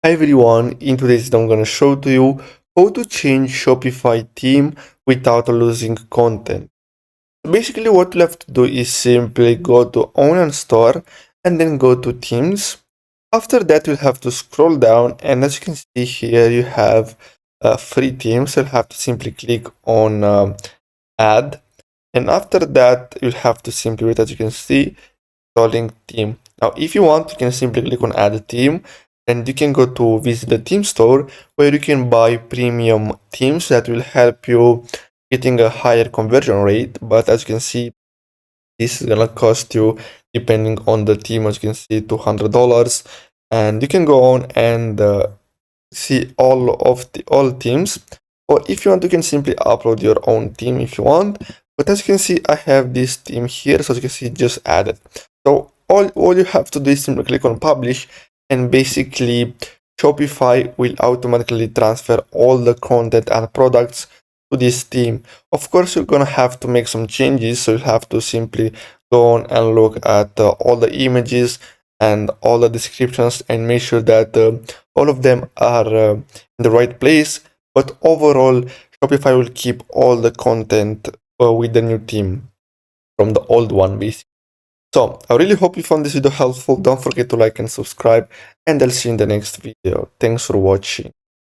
Hi everyone, in today's video I'm going to show to you how to change Shopify theme without losing content. Basically what you have to do is simply go to Online Store and then go to Themes. After that you'll have to scroll down, and as you can see here you have free themes. You'll have to simply click on Add, and after that you'll have to simply wait, as you can see, installing theme. Now, if you want, you can simply click on add a theme, and you can go to visit the theme store where you can buy premium themes that will help you getting a higher conversion rate. But as you can see, this is gonna cost you, depending on the theme, as you can see, $200. And you can go on and see all themes, or if you want you can simply upload your own theme if you want. But as you can see, I have this theme here, so as you can see, just add it. So all you have to do is simply click on publish, and basically Shopify will automatically transfer all the content and products to this theme. Of course, you're gonna have to make some changes, so you'll have to simply go on and look at all the images and all the descriptions and make sure that all of them are in the right place. But overall, Shopify will keep all the content with the new theme from the old one, basically. So I really hope you found this video helpful. Don't forget to like and subscribe, and I'll see you in the next video. Thanks for watching.